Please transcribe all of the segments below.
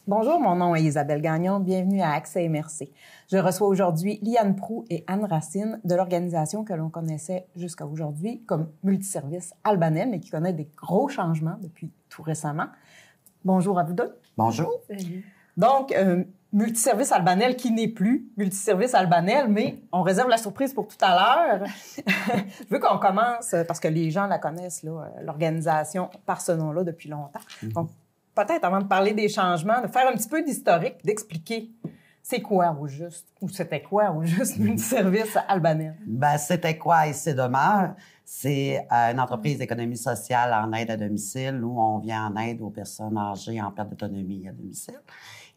Bonjour, mon nom est Isabelle Gagnon. Bienvenue à Accès MRC. Je reçois aujourd'hui Liane Proulx et Anne Racine de l'organisation que l'on connaissait jusqu'à aujourd'hui comme Multiservice Albanel, mais qui connaît des gros changements depuis tout récemment. Bonjour à vous deux. Bonjour. Salut. Donc, Multiservice Albanel qui n'est plus Multiservice Albanel, mais on réserve la surprise pour tout à l'heure. Je veux qu'on commence, parce que les gens la connaissent, l'organisation par ce nom-là depuis longtemps. Donc, peut-être avant de parler des changements, de faire un petit peu d'historique, d'expliquer c'est quoi au juste, ou c'était quoi au juste Multiservice Albanel. Ben, c'était quoi et c'est demeure. C'est une entreprise d'économie sociale en aide à domicile où on vient en aide aux personnes âgées en perte d'autonomie à domicile.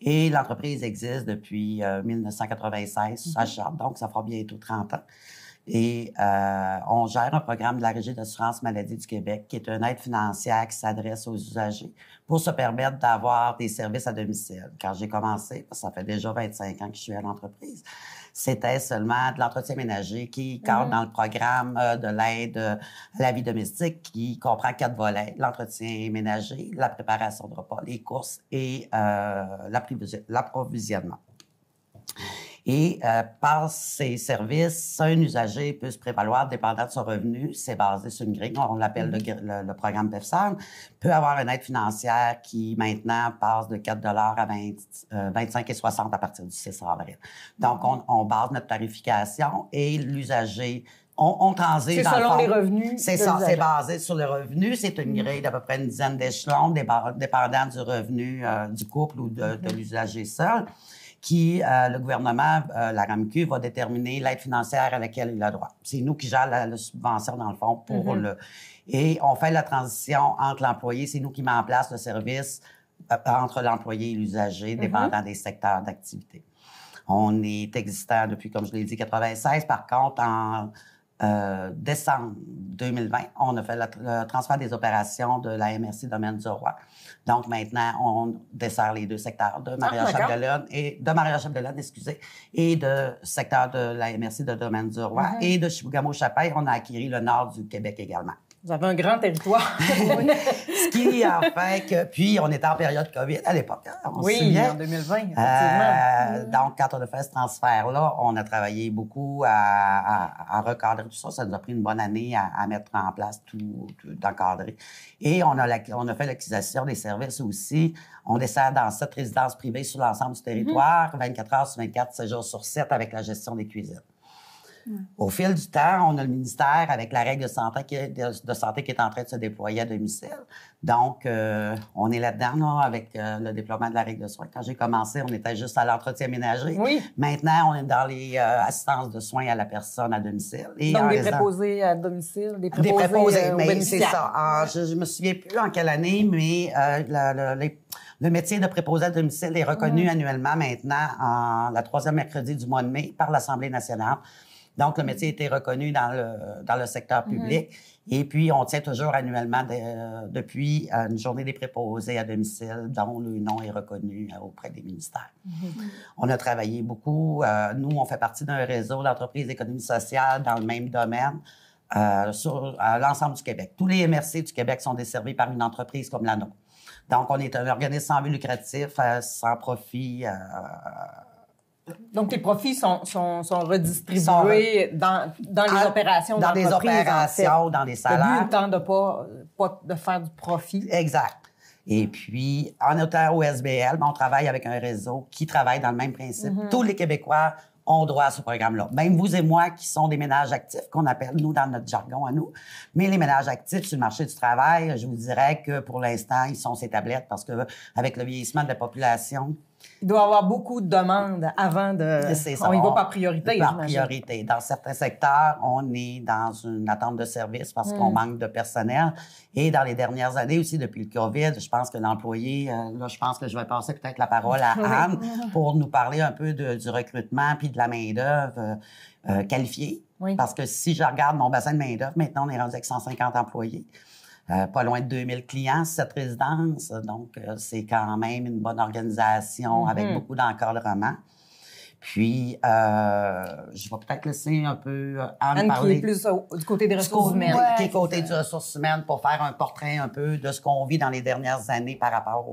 Et l'entreprise existe depuis 1996, ça charte, donc ça fera bientôt 30 ans. Et on gère un programme de la Régie d'assurance maladie du Québec qui est une aide financière qui s'adresse aux usagers pour se permettre d'avoir des services à domicile. Quand j'ai commencé, ça fait déjà 25 ans que je suis à l'entreprise, c'était seulement de l'entretien ménager qui cadre dans le programme de l'aide à la vie domestique qui comprend 4 volets: l'entretien ménager, la préparation de repas, les courses et l'approvisionnement. Et par ces services, un usager peut se prévaloir dépendant de son revenu. C'est basé sur une grille, on l'appelle le programme PEFSAN, peut avoir une aide financière qui maintenant passe de 4 à 25 et 60 à partir du 6 avril. Donc, on base notre tarification et l'usager on transite dans le fond. C'est selon les revenus. C'est ça, c'est basé sur le revenu. C'est une grille d'à peu près une dizaine d'échelons, dépendant du revenu du couple ou de l'usager seul, qui, le gouvernement, la RAMQ, va déterminer l'aide financière à laquelle il a droit. C'est nous qui gérons la subvention, dans le fond, pour le... Et on fait la transition entre l'employé, c'est nous qui mettons en place le service entre l'employé et l'usager, dépendant des secteurs d'activité. On est existant depuis, comme je l'ai dit, 96. Par contre, en décembre 2020, on a fait le transfert des opérations de la MRC Domaine du Roi. Donc, maintenant, on dessert les deux secteurs de Maria-Chapdelaine et de secteur de la MRC de Domaine du Roi et de Chibougamau-Chapelle. On a acquis le nord du Québec également. Vous avez un grand territoire. Ce qui a fait que... Puis, on était en période COVID à l'époque. Oui, en 2020, effectivement. Donc, quand on a fait ce transfert-là, on a travaillé beaucoup à recadrer tout ça. Ça nous a pris une bonne année à mettre en place tout d'encadrer. Et on a fait l'acquisition des services aussi. On dessert dans 7 résidences privées sur l'ensemble du territoire, 24 heures sur 24, 7 jours sur 7, avec la gestion des cuisines. Au fil du temps, on a le ministère avec la règle de santé qui est en train de se déployer à domicile. Donc, on est là-dedans avec le déploiement de la règle de soins. Quand j'ai commencé, on était juste à l'entretien ménager. Oui. Maintenant, on est dans les assistances de soins à la personne à domicile. Et donc, des préposés à domicile, des préposés mais c'est ça. Je me souviens plus en quelle année, mais le métier de préposé à domicile est reconnu annuellement maintenant, la 3e mercredi du mois de mai, par l'Assemblée nationale. Donc, le métier a été reconnu dans le secteur public. Et puis, on tient toujours annuellement, depuis une journée des préposés à domicile, dont le nom est reconnu auprès des ministères. On a travaillé beaucoup. Nous, on fait partie d'un réseau d'entreprises d'économie sociale dans le même domaine sur l'ensemble du Québec. Tous les MRC du Québec sont desservis par une entreprise comme la nôtre. Donc, on est un organisme sans but lucratif, sans profit. Donc, les profits sont redistribués dans les opérations dans d'entreprise. Dans les opérations, dans les salaires. Le but étant de pas de faire du profit. Exact. Et puis, en étant au SBL, on travaille avec un réseau qui travaille dans le même principe. Tous les Québécois ont droit à ce programme-là. Même vous et moi qui sont des ménages actifs, qu'on appelle, nous, dans notre jargon à nous. Mais les ménages actifs sur le marché du travail, je vous dirais que pour l'instant, ils sont ces tablettes parce que avec le vieillissement de la population... Il doit y avoir beaucoup de demandes avant de... C'est ça. On y va par priorité, Par priorité. Dans certains secteurs, on est dans une attente de service parce qu'on manque de personnel. Et dans les dernières années aussi, depuis le COVID, je pense que l'employé... là, je pense que je vais passer peut-être la parole à Anne pour nous parler un peu du recrutement puis de la main-d'œuvre qualifiée. Oui. Parce que si je regarde mon bassin de main-d'œuvre, maintenant, on est rendu avec 150 employés. Pas loin de 2000 clients, cette résidence. Donc, c'est quand même une bonne organisation avec beaucoup d'encadrement. Puis, je vais peut-être laisser un peu Anne parler. Qui est plus du côté des ressources humaines. Qui est côté des ressources humaines pour faire un portrait un peu de ce qu'on vit dans les dernières années par rapport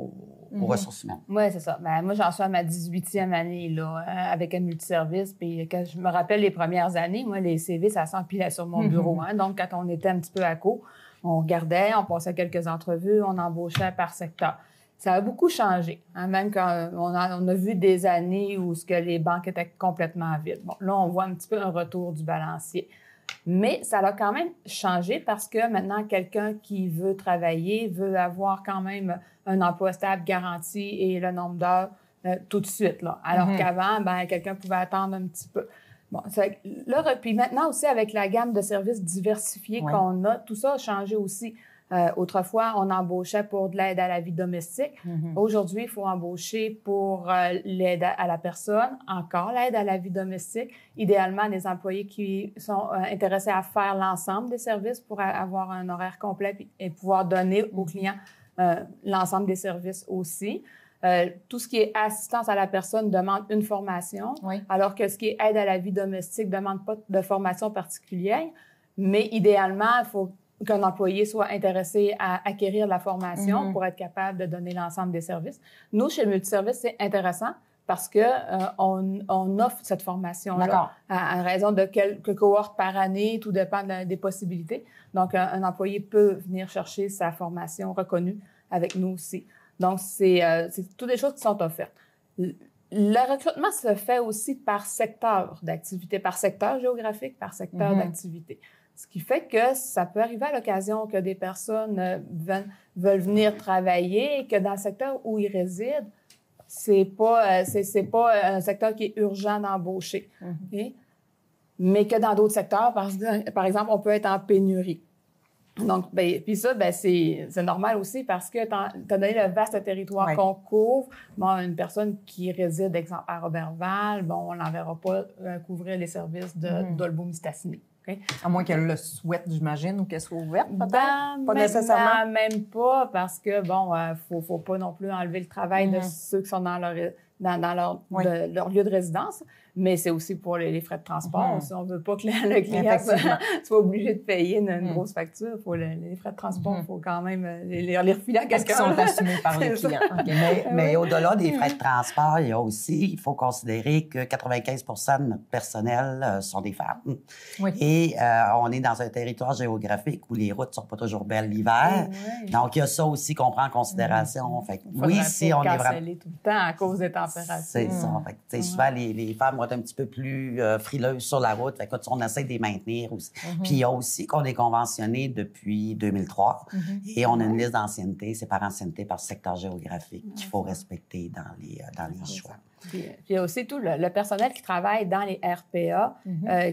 aux ressources humaines. Oui, c'est ça. Ben, moi, j'en suis à ma 18e année là, avec un multiservice. Puis quand je me rappelle les premières années, moi, les CV, ça s'empilait sur mon bureau. Hein. Donc, quand on était un petit peu à court, on regardait, on passait quelques entrevues, on embauchait par secteur. Ça a beaucoup changé. Hein, même quand on a vu des années où les banques étaient complètement vides. Bon, là, on voit un petit peu un retour du balancier. Mais ça a quand même changé parce que maintenant, quelqu'un qui veut travailler veut avoir quand même un emploi stable garanti et le nombre d'heures tout de suite. Là. Alors qu'avant, ben, quelqu'un pouvait attendre un petit peu. Bon, là, puis maintenant aussi, avec la gamme de services diversifiés qu'on a, tout ça a changé aussi. Autrefois, on embauchait pour de l'aide à la vie domestique. Aujourd'hui, il faut embaucher pour l'aide à la personne, encore l'aide à la vie domestique. Idéalement, des employés qui sont intéressés à faire l'ensemble des services pour avoir un horaire complet et pouvoir donner aux clients l'ensemble des services aussi. Tout ce qui est assistance à la personne demande une formation, alors que ce qui est aide à la vie domestique ne demande pas de formation particulière. Mais idéalement, il faut qu'un employé soit intéressé à acquérir la formation pour être capable de donner l'ensemble des services. Nous, chez le multiservice, c'est intéressant parce que on offre cette formation-là à raison de quelques cohortes par année, tout dépend des possibilités. Donc, un employé peut venir chercher sa formation reconnue avec nous aussi. Donc, c'est toutes des choses qui sont offertes. Le recrutement se fait aussi par secteur d'activité, par secteur géographique, par secteur d'activité. Ce qui fait que ça peut arriver à l'occasion que des personnes veulent venir travailler et que dans le secteur où ils résident, c'est pas un secteur qui est urgent d'embaucher. Okay? Mais que dans d'autres secteurs, par exemple, on peut être en pénurie. Donc, puis ça, c'est normal aussi parce que étant donné le vaste territoire qu'on couvre, une personne qui réside, exemple, à Roberval, on l'enverra pas couvrir les services d'Olbeau-Mistassini. Okay? À moins qu'elle le souhaite, j'imagine, ou qu'elle soit ouverte, peut-être? Pas nécessairement. Même pas, parce que, faut pas non plus enlever le travail de ceux qui sont dans leur lieu de résidence, mais c'est aussi pour les frais de transport. Si on veut pas que le client soit obligé de payer une grosse facture, les frais de transport, il faut quand même les refiler à quelqu'un. Parce qu'ils sont assumés par les clients. Mais au-delà des frais de transport, il faut considérer que 95 de notre personnel sont des femmes. Et on est dans un territoire géographique où les routes sont pas toujours belles l'hiver. Donc, il y a ça aussi qu'on prend en considération. Fait que, si on est vraiment... tout le temps à cause des températures. C'est ça. Fait que, souvent, les femmes vont être un petit peu plus frileuses sur la route. Fait que, on essaie de les maintenir aussi. Puis il y a aussi qu'on est conventionné depuis 2003 et on a une liste d'ancienneté. C'est par ancienneté, par secteur géographique qu'il faut respecter dans les choix. Puis il y a aussi tout le personnel qui travaille dans les RPA,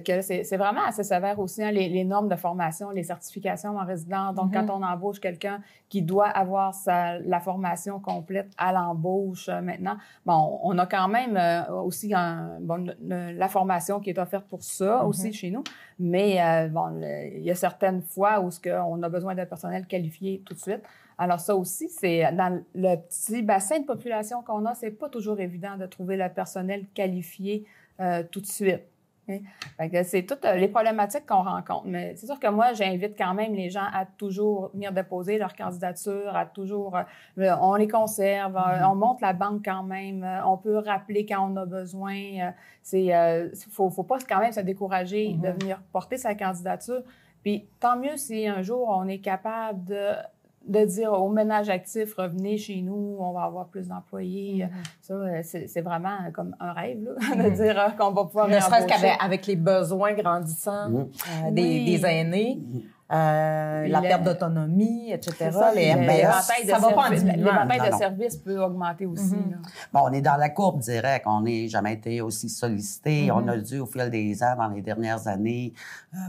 que c'est vraiment assez sévère aussi, hein, les normes de formation, les certifications en résidence. Donc, quand on embauche quelqu'un qui doit avoir la formation complète à l'embauche maintenant, on a quand même aussi la formation qui est offerte pour ça aussi chez nous. Mais il y a certaines fois où on a besoin d'un personnel qualifié tout de suite. Alors ça aussi, c'est dans le petit bassin de population qu'on a, c'est pas toujours évident de trouver le personnel qualifié tout de suite. Okay? Fait que c'est toutes les problématiques qu'on rencontre. Mais c'est sûr que moi, j'invite quand même les gens à toujours venir déposer leur candidature, à toujours... on les conserve, on monte la banque quand même, on peut rappeler quand on a besoin. Faut pas quand même se décourager de venir porter sa candidature. Puis tant mieux si un jour on est capable de dire au ménage actif, revenez chez nous, on va avoir plus d'employés. Ça, c'est vraiment comme un rêve, là, de dire qu'on va pouvoir ne serait-ce qu'avec les besoins grandissants des aînés, la perte d'autonomie, etc. L'éventail de services peut augmenter aussi. On est dans la courbe directe. On n'a jamais été aussi sollicité. On a dû, au fil des ans, dans les dernières années,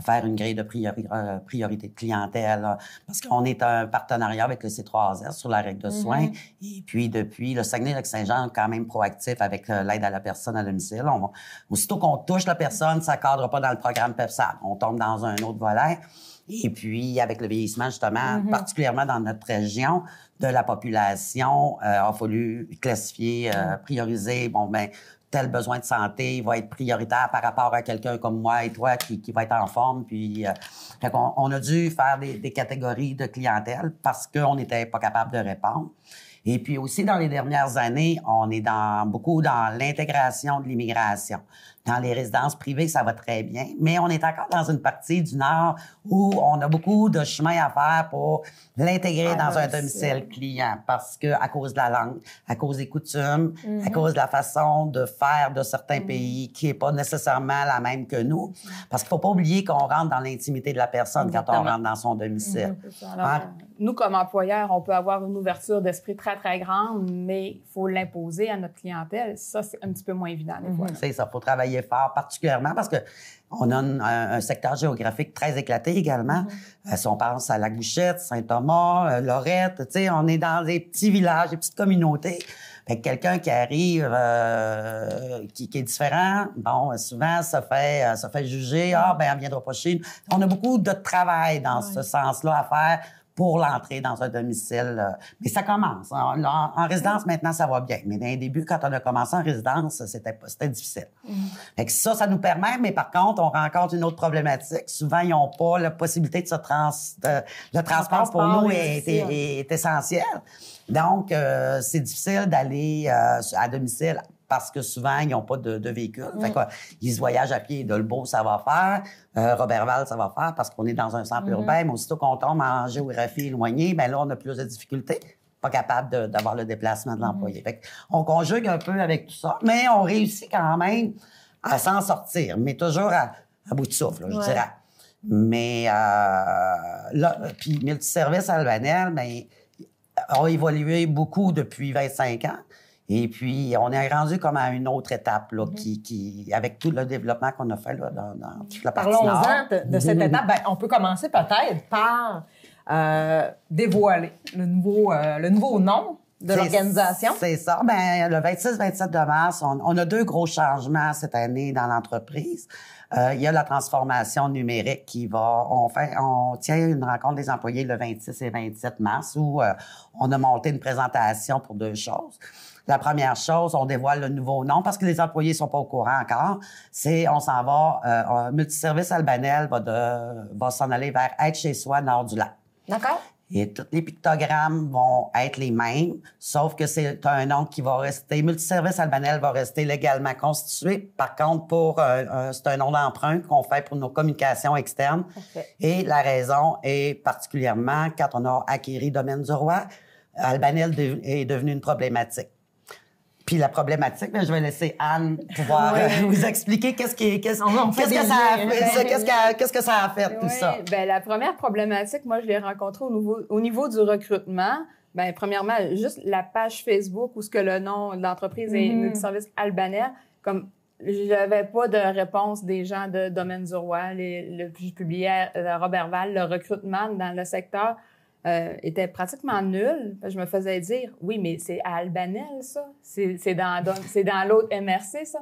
faire une grille de priorité de clientèle. Parce qu'on est un partenariat avec le C3S sur la règle de soins. Et puis, depuis, le Saguenay-Lac-Saint-Jean est quand même proactif avec l'aide à la personne à domicile. Aussitôt qu'on touche la personne, ça ne cadre pas dans le programme PEPSAP. On tombe dans un autre volet. Et puis, avec le vieillissement, justement, particulièrement dans notre région, de la population, a fallu classifier, prioriser, tel besoin de santé va être prioritaire par rapport à quelqu'un comme moi et toi qui va être en forme. Puis, on a dû faire des catégories de clientèle parce qu'on n'était pas capable de répondre. Et puis aussi, dans les dernières années, on est beaucoup dans l'intégration de l'immigration. Dans les résidences privées, ça va très bien, mais on est encore dans une partie du Nord où on a beaucoup de chemin à faire pour l'intégrer dans un domicile client parce que à cause de la langue, à cause des coutumes, à cause de la façon de faire de certains pays qui est pas nécessairement la même que nous. Parce qu'il faut pas oublier qu'on rentre dans l'intimité de la personne quand on rentre dans son domicile. Alors, nous, comme employeurs, on peut avoir une ouverture d'esprit très, très grande, mais il faut l'imposer à notre clientèle. Ça, c'est un petit peu moins évident des fois. C'est ça, il faut travailler fort, particulièrement parce que on a un secteur géographique très éclaté également. Si on pense à La Bouchette, Saint-Thomas, Lorette, tu sais, on est dans des petits villages, des petites communautés. Fait que quelqu'un qui arrive, qui est différent, bon, souvent, ça fait juger. Ah, ben, elle viendra pas chez nous. On a beaucoup de travail dans ce sens-là à faire pour l'entrée dans un domicile. Mais ça commence. En résidence, maintenant, ça va bien. Mais dans les débuts, quand on a commencé en résidence, c'était difficile. Fait que ça nous permet, mais par contre, on rencontre une autre problématique. Souvent, ils n'ont pas la possibilité de le transport pour nous est essentiel. Donc, c'est difficile d'aller à domicile parce que souvent, ils n'ont pas de véhicule. Fait qu'ils se voyagent à pied. Dolbeau, ça va faire. Roberval, ça va faire parce qu'on est dans un centre urbain. Mais aussitôt qu'on tombe en géographie éloignée, bien là, on a plus de difficultés. Pas capable d'avoir le déplacement de l'employé. Fait qu'on conjugue un peu avec tout ça, mais on réussit quand même à s'en sortir, mais toujours à bout de souffle, là, je dirais. Mais là, puis Multiservice Albanel, bien, a évolué beaucoup depuis 25 ans. Et puis, on est rendu comme à une autre étape, là, avec tout le développement qu'on a fait là, dans toute la partie nord. Parlons-en de cette étape. Ben, on peut commencer peut-être par dévoiler le nouveau nom de l'organisation. C'est ça. Ben, le 26-27 de mars, on a 2 gros changements cette année dans l'entreprise. Il y a la transformation numérique qui va... On tient une rencontre des employés le 26 et 27 mars où on a monté une présentation pour 2 choses. La première chose, on dévoile le nouveau nom parce que les employés sont pas au courant encore. On s'en va, Multiservice Albanel va s'en aller vers Être chez soi, Nord du Lac. D'accord. Et tous les pictogrammes vont être les mêmes, sauf que c'est un nom qui va rester. Multiservice Albanel va rester légalement constitué. Par contre, c'est un nom d'emprunt qu'on fait pour nos communications externes. Okay. Et la raison est particulièrement, quand on a acquis Domaine du Roi, Albanel est devenu une problématique. Puis la problématique, je vais laisser Anne pouvoir vous expliquer qu'est-ce que ça a fait tout ça. Bien, la première problématique, moi, je l'ai rencontrée au niveau du recrutement. Bien, premièrement, juste la page Facebook où ce que le nom de l'entreprise est Multiservice Albanel, comme je n'avais pas de réponse des gens de Domaine du Roi. Je publiais à Roberval, le recrutement dans le secteur était pratiquement nul. Je me faisais dire, oui, mais c'est à Albanel, ça. C'est dans l'autre MRC, ça.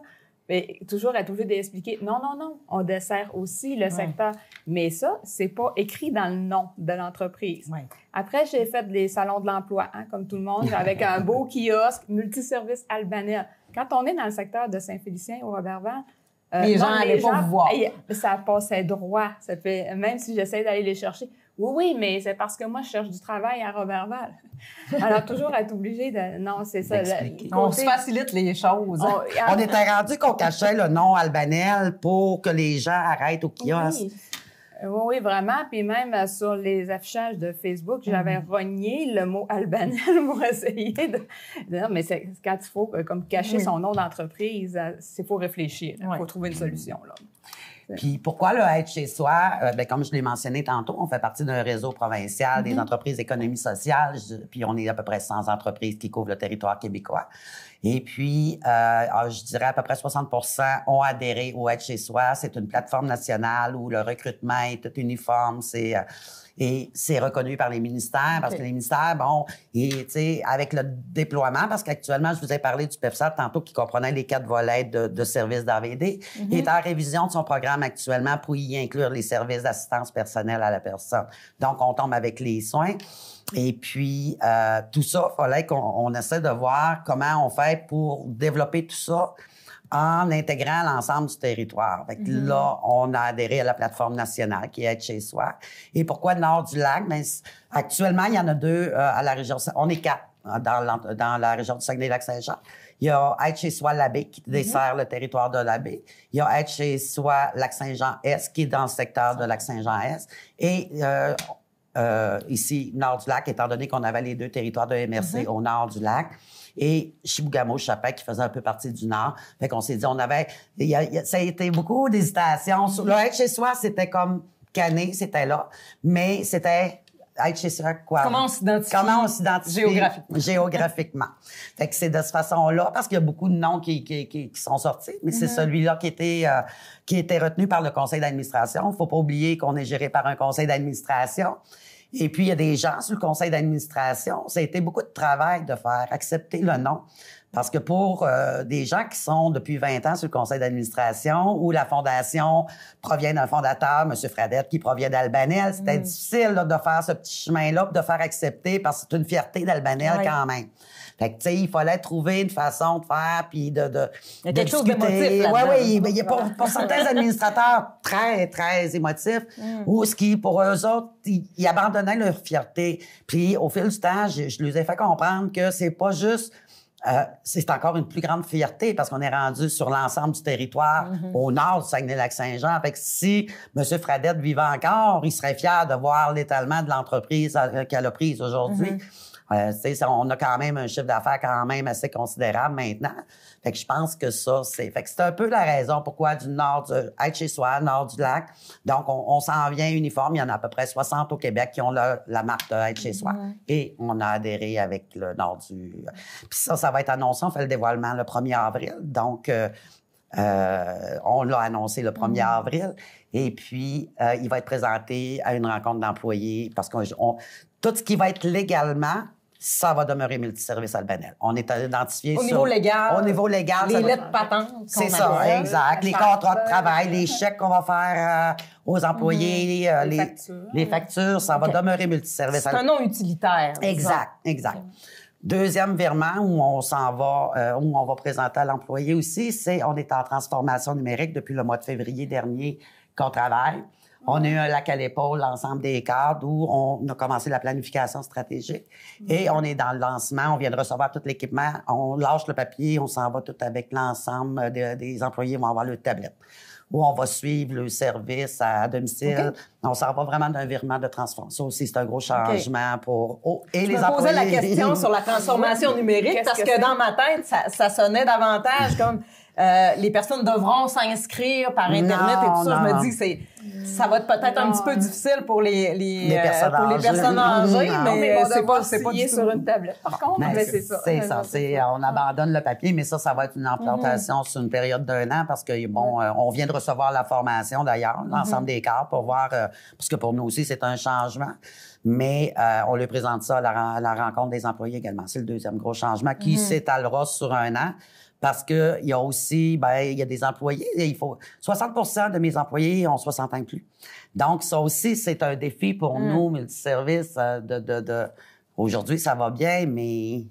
Mais toujours être obligé d'expliquer, non, on dessert aussi le secteur. Mais ça, c'est pas écrit dans le nom de l'entreprise. Ouais. Après, j'ai fait des salons de l'emploi, comme tout le monde, avec un beau kiosque, Multiservice Albanel. Quand on est dans le secteur de Saint-Félicien ou Roberval, les gens n'allaient pas vous voir. Ça passait droit. Ça fait, même si j'essaie d'aller les chercher, oui, mais c'est parce que moi, je cherche du travail à Roberval. Alors, toujours être obligé de... Non, c'est ça. On se facilite les choses. On était rendu qu'on cachait le nom Albanel pour que les gens arrêtent au kiosque. Oui, vraiment. Puis même sur les affichages de Facebook, j'avais rogné le mot Albanel pour essayer de... Non, mais c'est quand il faut comme cacher son nom d'entreprise, il faut réfléchir. Il faut trouver une solution, là. Puis pourquoi le Être chez soi? Comme je l'ai mentionné tantôt, on fait partie d'un réseau provincial des entreprises d'économie sociale, puis on est à peu près 100 entreprises qui couvrent le territoire québécois. Et puis, je dirais à peu près 60% ont adhéré au Être chez soi. C'est une plateforme nationale où le recrutement est tout uniforme. Et c'est reconnu par les ministères parce que les ministères, avec le déploiement, parce qu'actuellement, je vous ai parlé du PEFSAT tantôt qui comprenait les 4 volets de services d'AVD. Il est en révision de son programme actuellement pour y inclure les services d'assistance personnelle à la personne. Donc, on tombe avec les soins. Et puis, tout ça, il fallait qu'on essaie de voir comment on fait pour développer tout ça en intégrant l'ensemble du territoire. Fait que là, on a adhéré à la plateforme nationale qui est Être chez soi. Et pourquoi Nord du Lac? Bien, actuellement, il y en a 2 à la région. On est 4 dans la région du Saguenay-Lac-Saint-Jean. Il y a Être chez soi Labbé qui dessert le territoire de Labbé. Il y a Être chez soi Lac-Saint-Jean-Est qui est dans le secteur de Lac-Saint-Jean-Est. Et ici, nord du lac, étant donné qu'on avait les 2 territoires de MRC au nord du lac. Et Chibougamau-Chapin, qui faisait un peu partie du Nord. Fait qu'on s'est dit, ça a été beaucoup d'hésitations. Le Être chez soi, c'était comme cané, c'était là. Mais c'était Être chez soi, quoi? Comment on s'identifie? Géographiquement. Fait que c'est de cette façon-là, parce qu'il y a beaucoup de noms qui sont sortis, mais c'est celui-là qui était retenu par le conseil d'administration. Faut pas oublier qu'on est géré par un conseil d'administration. Et puis, il y a des gens sur le conseil d'administration. Ça a été beaucoup de travail de faire accepter le nom. Parce que pour des gens qui sont depuis 20 ans sur le conseil d'administration, où la fondation provient d'un fondateur, M. Fradette, qui provient d'Albanel, c'était difficile là, de faire ce petit chemin-là, de faire accepter, parce que c'est une fierté d'Albanel quand même. Fait que, tu sais, il fallait trouver une façon de faire, puis de il y a quelque chose d'émotif là-dedans. Oui, il y a pour certains administrateurs très, très émotifs, ou ce qui, pour eux autres, ils abandonnaient leur fierté. Puis, au fil du temps, je leur ai fait comprendre que c'est pas juste... c'est encore une plus grande fierté parce qu'on est rendu sur l'ensemble du territoire au nord du Saguenay-Lac-Saint-Jean. Fait que si M. Fradette vivait encore, il serait fier de voir l'étalement de l'entreprise qu'elle a prise aujourd'hui. On a quand même un chiffre d'affaires quand même assez considérable maintenant. Fait que je pense que c'est un peu la raison pourquoi du nord, Être chez soi, nord du lac. Donc, on s'en vient uniforme. Il y en a à peu près 60 au Québec qui ont la marque de Être chez soi. Et on a adhéré avec le nord du... Puis ça va être annoncé. On fait le dévoilement le 1er avril. Donc, on l'a annoncé le 1er avril. Et puis, il va être présenté à une rencontre d'employés parce que tout ce qui va être légalement, ça va demeurer Multiservice Albanel. On est identifié au niveau légal. Les lettres patentes. C'est ça, exact. Les contrats de travail, les chèques qu'on va faire aux employés, les factures, ça va demeurer Multiservice Albanel. C'est un nom utilitaire. Exact. Deuxième virement où on s'en va, où on va présenter à l'employé aussi, on est en transformation numérique depuis le mois de février dernier qu'on travaille. On a eu un lac à l'épaule, l'ensemble des cadres, où on a commencé la planification stratégique. Et on est dans le lancement. On vient de recevoir tout l'équipement. On lâche le papier. On s'en va tout avec l'ensemble des employés. Ils vont avoir leur tablette. Où on va suivre le service à domicile. On s'en va vraiment d'un virement de transformation. Ça aussi, c'est un gros changement pour... Je me posais la question sur la transformation numérique parce que dans ma tête, ça sonnait davantage comme... les personnes devront s'inscrire par Internet et tout ça. Je me dis que ça va être peut-être un petit peu difficile pour les personnes âgées, mais c'est pas du tout sur une tablette. Par contre, c'est ça. C'est ça. On abandonne le papier, mais ça va être une implantation sur une période d'1 an parce que, on vient de recevoir la formation d'ailleurs, l'ensemble des cadres pour voir, parce que pour nous aussi, c'est un changement. Mais on lui présente ça à la rencontre des employés également. C'est le deuxième gros changement qui s'étalera sur 1 an. Parce que il y a aussi, il y a des employés, 60% de mes employés ont 60 ans et plus. Donc, ça aussi, c'est un défi pour nous, Multiservice, aujourd'hui, ça va bien, mais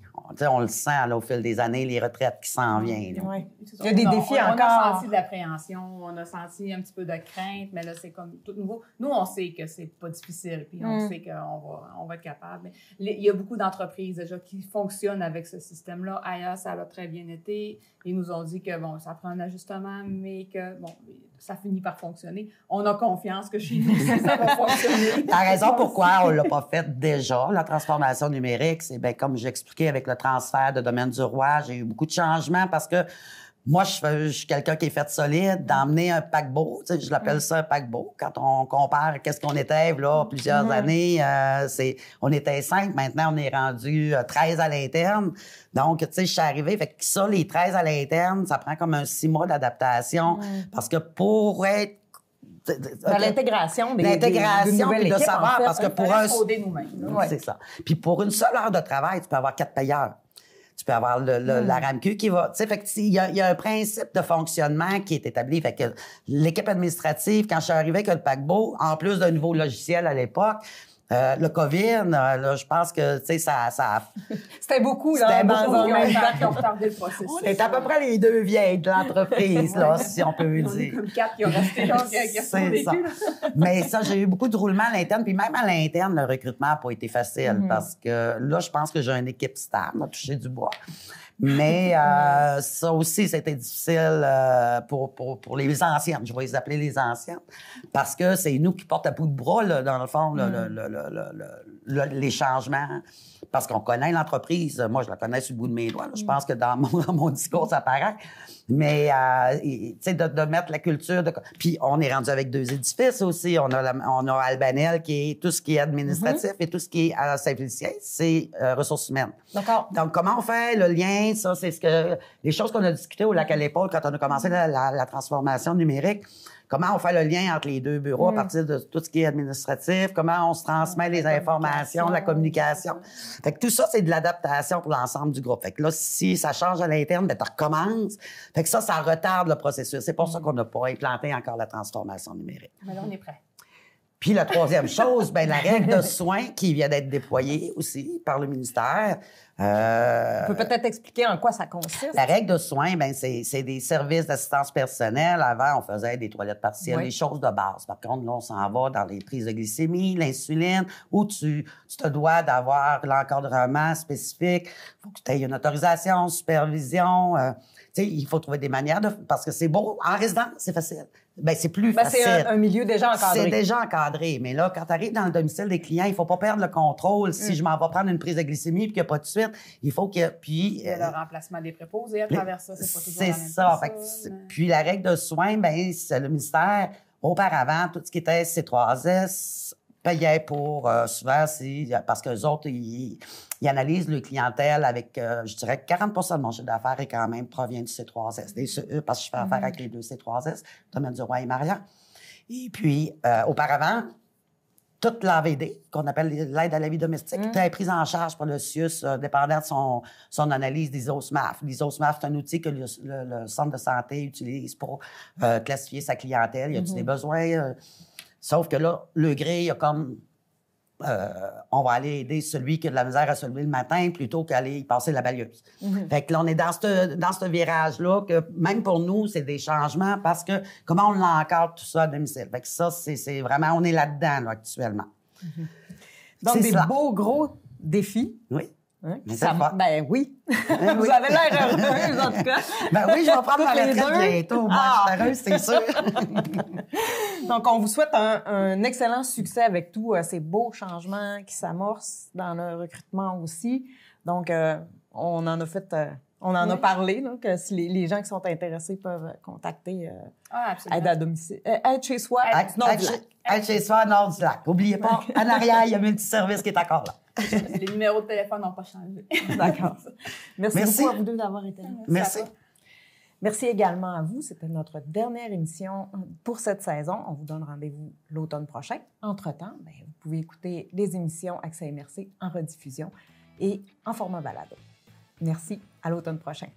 on le sent là, au fil des années, les retraites qui s'en viennent. Oui. Il y a des défis encore. On a senti de l'appréhension, on a senti un petit peu de crainte, mais là, c'est comme tout nouveau. Nous, on sait que c'est pas difficile, puis on sait qu'on va être capable. Mais il y a beaucoup d'entreprises déjà qui fonctionnent avec ce système-là. Ailleurs, ça a très bien été. Ils nous ont dit que, ça prend un ajustement, mais que, ça finit par fonctionner. On a confiance que chez nous, ça va fonctionner. La raison pourquoi on l'a pas fait déjà, la transformation numérique, c'est comme j'expliquais avec le transfert de Domaine du Roi, j'ai eu beaucoup de changements parce que moi, je suis quelqu'un qui est fait solide, d'emmener un paquebot, je l'appelle ça un paquebot. Quand on compare qu'est-ce qu'on était là plusieurs années, on était 5, maintenant on est rendu 13 à l'interne. Donc, je suis arrivée, fait que ça, les 13 à l'interne, ça prend comme un 6 mois d'adaptation parce que pour être l'intégration des puis de savoir, en fait, parce que pour c'est ça. Puis pour une seule heure de travail, tu peux avoir 4 payeurs. Tu peux avoir la RAMQ qui va... Tu sais, fait que il y a un principe de fonctionnement qui est établi. Fait que l'équipe administrative, quand je suis arrivée avec le paquebot, en plus d'un nouveau logiciel à l'époque, Le COVID, là, je pense que, tu sais, ça C'était beaucoup, là, C'était dans beaucoup. un même temps. Qui ont retardé le processus. on est à peu près les 2 vieilles de l'entreprise, là, si on peut le On est dire. comme 4 qui ont resté là, qui ont C'est survécu, ça. là. Mais ça, j'ai eu beaucoup de roulements à l'interne. Puis même à l'interne, le recrutement n'a pas été facile parce que là, je pense que j'ai une équipe stable, à toucher du bois. Mais ça aussi, c'était difficile pour les anciennes. Je vais les appeler les anciennes. Parce que c'est nous qui portons à bout de bras, là, dans le fond, les changements. Parce qu'on connaît l'entreprise. Moi, je la connais sur le bout de mes doigts. Là. Je pense que dans mon discours, ça paraît. Mais, tu sais, de mettre la culture... Puis, on est rendu avec 2 édifices aussi. On a Albanel, qui est tout ce qui est administratif et tout ce qui est à Saint-Félicien, c'est ressources humaines. D'accord. Donc, comment on fait le lien? Ça, c'est les choses qu'on a discutées au Lac à l'épaule quand on a commencé la transformation numérique. Comment on fait le lien entre les 2 bureaux à partir de tout ce qui est administratif? Comment on se transmet les informations, la communication? Fait que tout ça, c'est de l'adaptation pour l'ensemble du groupe. Fait que là, si ça change à l'interne, ben, tu recommences. Fait que ça retarde le processus. C'est pour ça qu'on n'a pas implanté encore la transformation numérique. Mais là, on est prêt. Puis la troisième chose, ben la règle de soins qui vient d'être déployée aussi par le ministère. On peut peut-être expliquer en quoi ça consiste. La règle de soins, ben c'est des services d'assistance personnelle. Avant, on faisait des toilettes partielles, des choses de base. Par contre, là, on s'en va dans les prises de glycémie, l'insuline, où tu te dois d'avoir l'encadrement spécifique. Il faut que tu aies une autorisation, supervision. Tu sais, il faut trouver des manières parce que c'est beau. En résidence, c'est facile. Ben c'est plus facile. C'est un milieu déjà encadré. C'est déjà encadré. Mais là, quand tu arrives dans le domicile des clients, il faut pas perdre le contrôle. Si je m'en vais prendre une prise de glycémie et qu'il n'y a pas de suite, il faut que... Puis, Il y a le remplacement des préposés à travers ça. C'est pas toujours c'est la même ça. personne. Puis la règle de soins, ben c'est le ministère, auparavant, tout ce qui était C3S payait pour souvent, parce qu'eux autres, ils analysent le clientèle avec, je dirais, 40 de mon chiffre d'affaires est quand même provient du C3S. Parce que je fais affaire avec les 2 C3S, Domaine du Roi et Maria. Et puis, auparavant, toute l'AVD, qu'on appelle l'aide à la vie domestique, était prise en charge par le CIUS, dépendant de son analyse des OSMAF. Les OSMAF, c'est un outil que le centre de santé utilise pour classifier sa clientèle. Y a-t-il des besoins? Sauf que là, le gré, il y a comme... on va aller aider celui qui a de la misère à se lever le matin plutôt qu'aller y passer la balayeuse. Fait que là, on est dans ce virage-là que même pour nous, c'est des changements parce que comment on l'encadre tout ça à domicile. Fait que ça, c'est vraiment... On est là-dedans, là, actuellement. Donc, des beaux gros défis. Oui. Hein? Mais Ben oui. Vous avez l'air heureuse, en tout cas. Ben oui, je vais prendre ma Toutes les retraite deux. bientôt. Moi, je suis heureuse, c'est sûr. Donc, on vous souhaite un excellent succès avec tous ces beaux changements qui s'amorcent dans le recrutement aussi. Donc, on en a fait... on en a parlé, là, que si les gens qui sont intéressés peuvent contacter absolument. Aide à domicile. Aide chez soi, Aide chez soi, Nord du Lac. N'oubliez pas, en arrière, il y a Multiservice qui est encore là. Les numéros de téléphone n'ont pas changé. D'accord. Merci beaucoup à vous deux d'avoir été là. Merci. Merci également à vous. C'était notre dernière émission pour cette saison. On vous donne rendez-vous l'automne prochain. Entre-temps, vous pouvez écouter les émissions Accès MRC en rediffusion et en format balado. Merci. À l'automne prochain.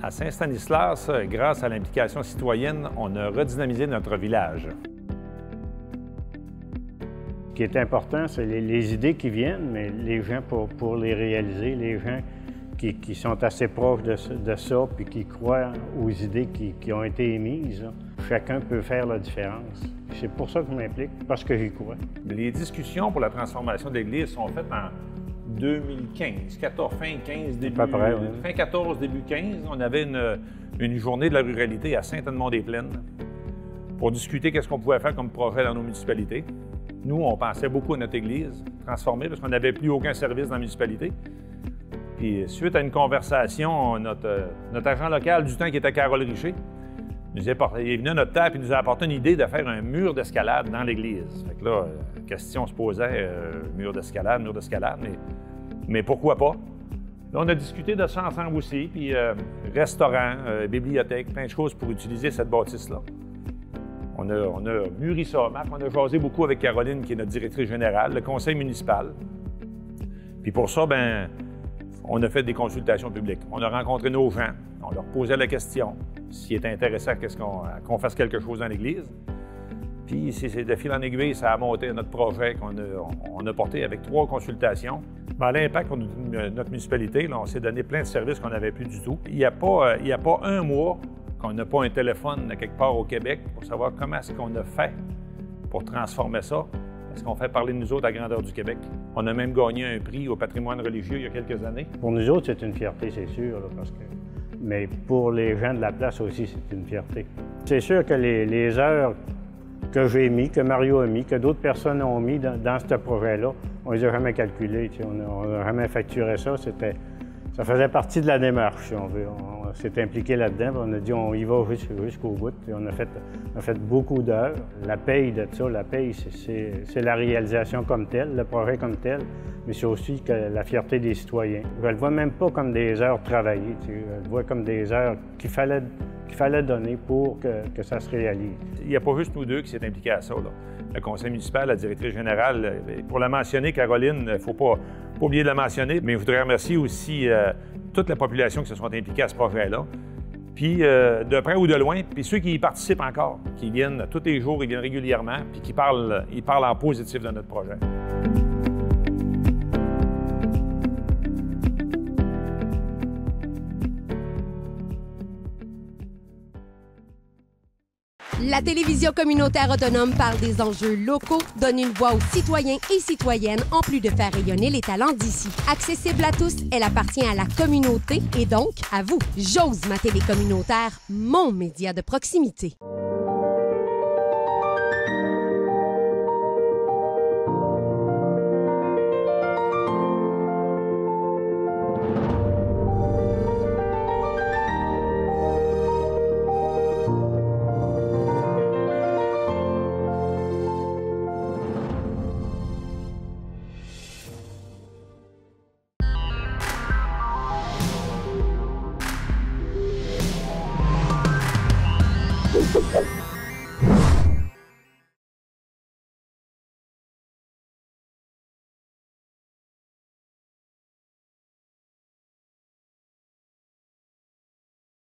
À Saint-Stanislas, grâce à l'implication citoyenne, on a redynamisé notre village. Ce qui est important, c'est les idées qui viennent, mais les gens pour les réaliser, les gens qui sont assez proches de ça puis qui croient aux idées qui ont été émises. Là. Chacun peut faire la différence. C'est pour ça que je m'implique, parce que j'y crois. Les discussions pour la transformation de l'Église sont faites en 2015, fin 15, début, à peu près, oui. Fin 14, début 15. On avait une journée de la ruralité à Saint-Edmond-des-Plaines pour discuter qu'est-ce qu'on pouvait faire comme projet dans nos municipalités. Nous, on pensait beaucoup à notre Église transformée parce qu'on n'avait plus aucun service dans la municipalité. Puis, suite à une conversation, notre agent local du temps, qui était Carole Richer, il est venu à notre table et nous a apporté une idée de faire un mur d'escalade dans l'église. Fait que là, question se posait, mur d'escalade, mais pourquoi pas? Là, on a discuté de ça ensemble aussi, puis restaurant, bibliothèque, plein de choses pour utiliser cette bâtisse-là. On a mûri ça, Marc. On a jasé beaucoup avec Caroline, qui est notre directrice générale, le conseil municipal. Puis pour ça, on a fait des consultations publiques. On a rencontré nos gens, on leur posait la question s'ils étaient intéressés à qu'on fasse quelque chose dans l'Église. Puis c'est de fil en aiguille, ça a monté notre projet qu'on a porté avec 3 consultations. L'impact pour notre municipalité, là, on s'est donné plein de services qu'on n'avait plus du tout. Il n'y a pas un mois qu'on n'a pas un téléphone quelque part au Québec pour savoir comment est-ce qu'on a fait pour transformer ça. Est-ce qu'on fait parler de nous autres à grandeur du Québec? On a même gagné un prix au patrimoine religieux il y a quelques années. Pour nous autres, c'est une fierté, c'est sûr, là, mais pour les gens de la place aussi, c'est une fierté. C'est sûr que les heures que j'ai mis, que Mario a mis, que d'autres personnes ont mis dans ce projet-là, on les a jamais calculés, on n'a jamais facturé ça. Ça faisait partie de la démarche, si on veut. On s'est impliqué là-dedans, on a dit on y va jusqu'au bout. On a fait beaucoup d'heures. La paye de ça, c'est la réalisation comme telle, le projet comme tel, mais c'est aussi la fierté des citoyens. Je ne le vois même pas comme des heures travaillées, je le vois comme des heures qu'il fallait donner pour que ça se réalise. Il n'y a pas juste nous deux qui s'est impliqués à ça, là. Le conseil municipal, la directrice générale, pour la mentionner, Caroline, il ne faut pas oublier de la mentionner, mais je voudrais remercier aussi toute la population qui se sont impliqués à ce projet-là. Puis de près ou de loin, puis ceux qui y participent encore, qui viennent tous les jours, ils viennent régulièrement, puis qui parlent en positif de notre projet. La télévision communautaire autonome parle des enjeux locaux, donne une voix aux citoyens et citoyennes en plus de faire rayonner les talents d'ici. Accessible à tous, elle appartient à la communauté et donc à vous. J'ose ma télé communautaire, mon média de proximité.